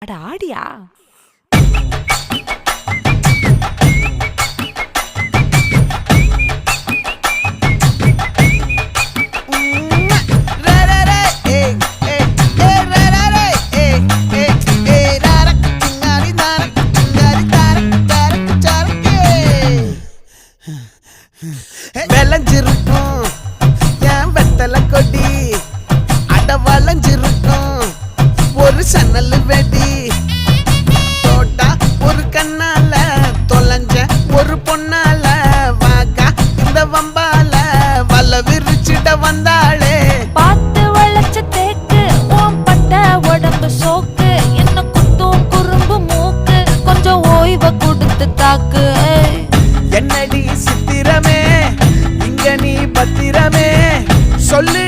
அட ஆடியா? விளைஞ்சிருக்கும் என் வெத்தலை கொடி, அட வளைஞ்சிருக்கும் ஒரு சன்னல் வெடி, தோட்டா ஒரு கண்ணால தொலைஞ்ச ஒரு பொண்ணால வாக்கா இந்த வம்பால வல விரிச்சிட வந்தாளே. பார்த்து வளைச்ச தேக்கு ஓம் பட்ட உடம்பு சோக்கு, என்ன குத்தும் குறும்பு மூக்கு, கொஞ்சம் ஓய்வை கொடுத்து தாக்கு. என்னடி சித்திரமே இங்க நீ பத்திரமே சொல்லு